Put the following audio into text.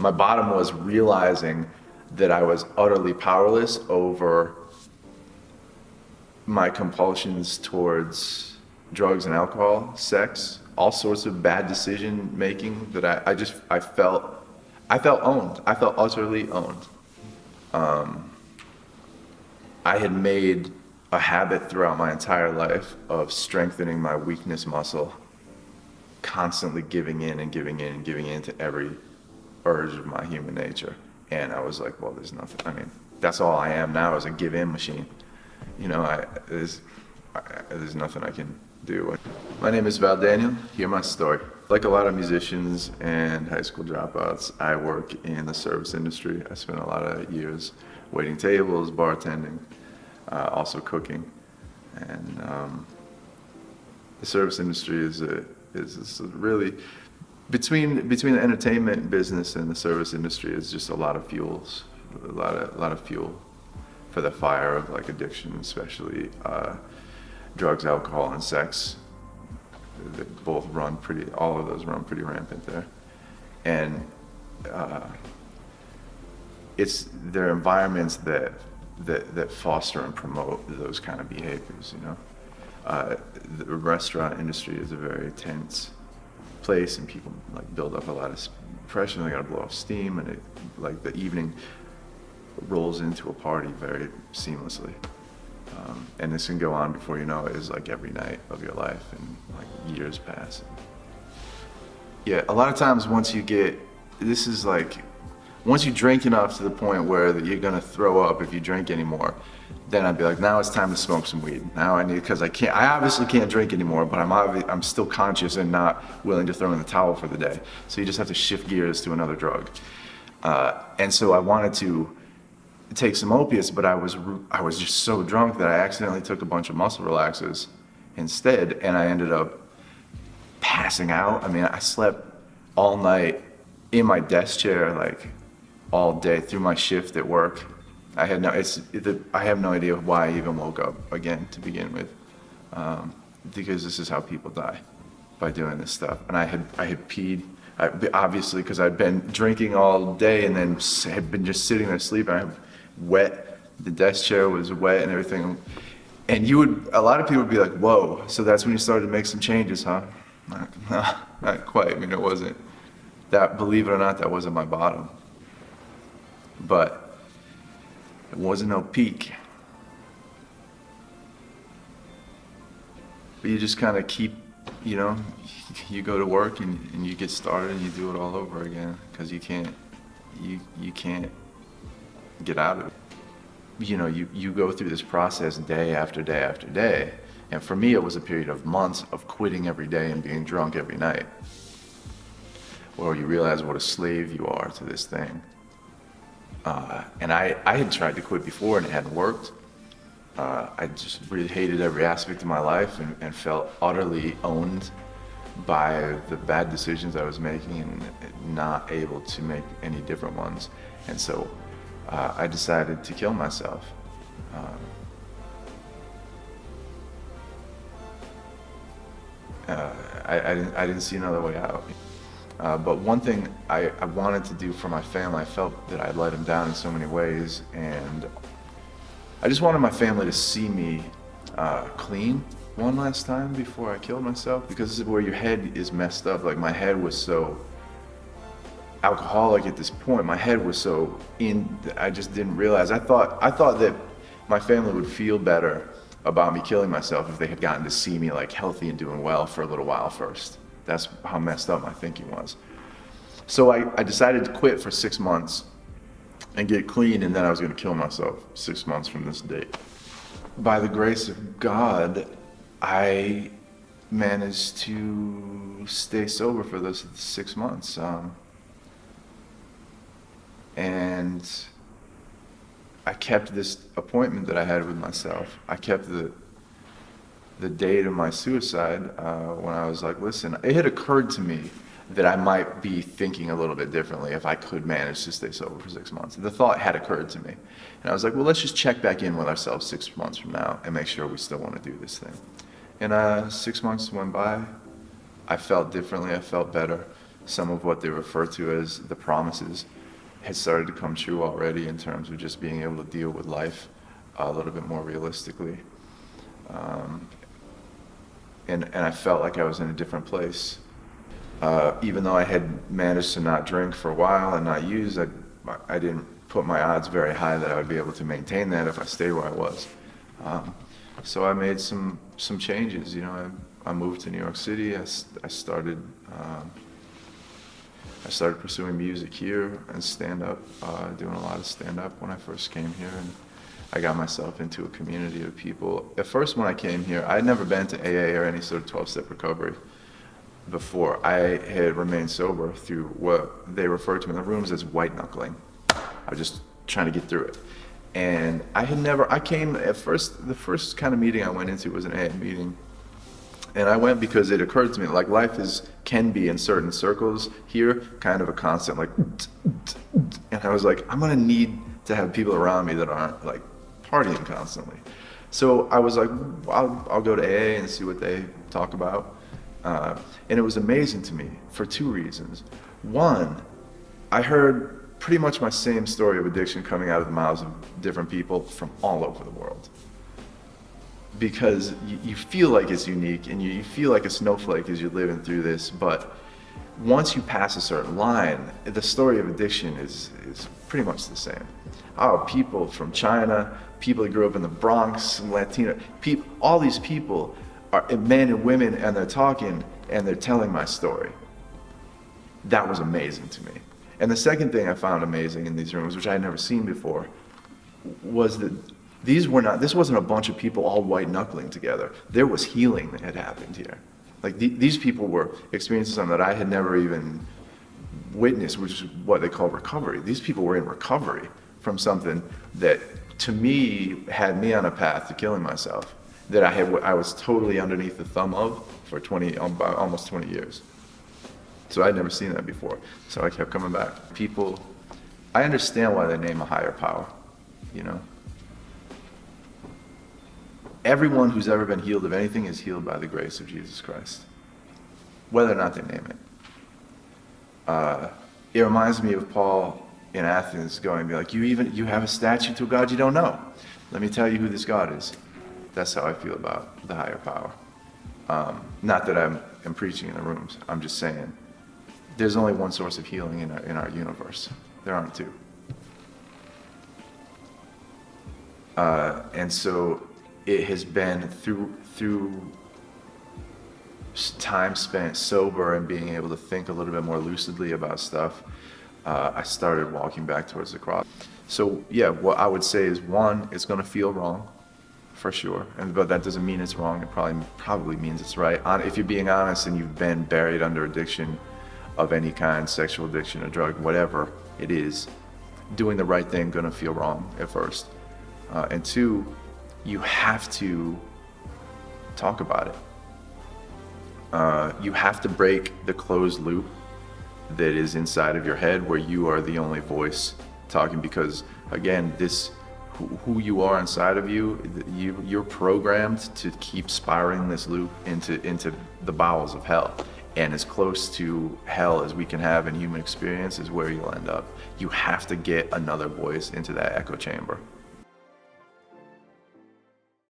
My bottom was realizing that I was utterly powerless over my compulsions towards drugs and alcohol, sex, all sorts of bad decision making that I felt owned. I felt utterly owned. I had made a habit throughout my entire life of strengthening my weakness muscle, constantly giving in and giving in and giving in to every urge of my human nature. And I was like, well, there's nothing, I mean, that's all I am now is a give-in machine. You know, there's nothing I can do. My name is Val Daniel. Hear my story. Like a lot of musicians and high school dropouts, I work in the service industry. I spent a lot of years waiting tables, bartending, also cooking. And the service industry is really, between the entertainment business and the service industry is just a lot of fuels, a lot of fuel for the fire of like addiction, especially drugs, alcohol, and sex. They both run all of those run pretty rampant there. And they're environments that foster and promote those kind of behaviors, you know. The restaurant industry is a very tense place, and people like build up a lot of pressure, and they gotta blow off steam, and like the evening rolls into a party very seamlessly. And this can go on before you know it, is like every night of your life, and like years pass. Yeah, a lot of times once you drink enough to the point where that you're gonna throw up if you drink anymore, then I'd be like, now it's time to smoke some weed. Now because I obviously can't drink anymore, but I'm still conscious and not willing to throw in the towel for the day. So you just have to shift gears to another drug. And so I wanted to take some opiates, but I was just so drunk that I accidentally took a bunch of muscle relaxers instead, and I ended up passing out. I mean, I slept all night in my desk chair, like all day through my shift at work. I have no idea why I even woke up again to begin with, because this is how people die, by doing this stuff. And I had peed, obviously, because I'd been drinking all day and then had been just sitting there sleeping. I had wet, the desk chair was wet and everything. And a lot of people would be like, whoa, so that's when you started to make some changes, huh? No, not quite. I mean, it wasn't that, believe it or not, that wasn't my bottom. But it wasn't no peak. But you just kind of keep, you know, you go to work and you get started and you do it all over again, because you can't get out of it. You know, you go through this process day after day after day. And for me, it was a period of months of quitting every day and being drunk every night, where you realize what a slave you are to this thing. And I had tried to quit before and it hadn't worked. I just really hated every aspect of my life and felt utterly owned by the bad decisions I was making and not able to make any different ones. And so I decided to kill myself. I didn't see another way out. But one thing I wanted to do for my family, I felt that I'd let them down in so many ways, and I just wanted my family to see me clean one last time before I killed myself, because this is where your head is messed up. Like, my head was so alcoholic at this point. My head was so I just didn't realize. I thought that my family would feel better about me killing myself if they had gotten to see me like healthy and doing well for a little while first. That's how messed up my thinking was. So I decided to quit for 6 months and get clean, and then I was going to kill myself 6 months from this date. By the grace of God, I managed to stay sober for those 6 months. And I kept this appointment that I had with myself. I kept the date of my suicide when I was like, listen, it had occurred to me that I might be thinking a little bit differently if I could manage to stay sober for 6 months. The thought had occurred to me. And I was like, well, let's just check back in with ourselves 6 months from now and make sure we still want to do this thing. And 6 months went by. I felt differently. I felt better. some of what they refer to as the promises had started to come true already in terms of just being able to deal with life a little bit more realistically. And I felt like I was in a different place. Even though I had managed to not drink for a while and not use, I didn't put my odds very high that I would be able to maintain that if I stayed where I was. So I made some changes. You know, I moved to New York City. I started pursuing music here and stand-up, doing a lot of stand-up when I first came here, and I got myself into a community of people. At first, when I came here, I had never been to AA or any sort of 12-step recovery before. I had remained sober through what they refer to in the rooms as white knuckling. I was just trying to get through it. And I came at first, the first kind of meeting I went into was an AA meeting. And I went because it occurred to me, like life can be in certain circles here, kind of a constant like, and I was like, I'm gonna need to have people around me that aren't like partying constantly. So I was like, I'll go to AA and see what they talk about. And it was amazing to me for two reasons. One, I heard pretty much my same story of addiction coming out of the mouths of different people from all over the world. Because you feel like it's unique and you feel like a snowflake as you're living through this, but once you pass a certain line, the story of addiction is pretty much the same. People from China, people that grew up in the Bronx, Latino, all these people are men and women, and they're talking and they're telling my story. That was amazing to me. And the second thing I found amazing in these rooms, which I had never seen before, was that this wasn't a bunch of people all white knuckling together. There was healing that had happened here. Like these people were experiencing something that I had never even witnessed, which is what they call recovery. These people were in recovery from something that to me had me on a path to killing myself, that I was totally underneath the thumb of for almost 20 years. So I'd never seen that before. So I kept coming back. I understand why they name a higher power, you know? Everyone who's ever been healed of anything is healed by the grace of Jesus Christ, whether or not they name it. It reminds me of Paul in Athens going, be like, you have a statue to a God you don't know. Let me tell you who this God is. That's how I feel about the higher power. Not that I'm preaching in the rooms. I'm just saying there's only one source of healing in our universe. There aren't two. And so it has been through time spent sober and being able to think a little bit more lucidly about stuff, I started walking back towards the cross. So yeah, what I would say is, one, it's going to feel wrong, for sure, but that doesn't mean it's wrong. It probably means it's right. If you're being honest and you've been buried under addiction of any kind, sexual addiction or drug, whatever it is, doing the right thing going to feel wrong at first. And two, you have to talk about it. You have to break the closed loop that is inside of your head where you are the only voice talking, because again, who you are inside of you're programmed to keep spiraling this loop into the bowels of hell. And as close to hell as we can have in human experience is where you'll end up. You have to get another voice into that echo chamber.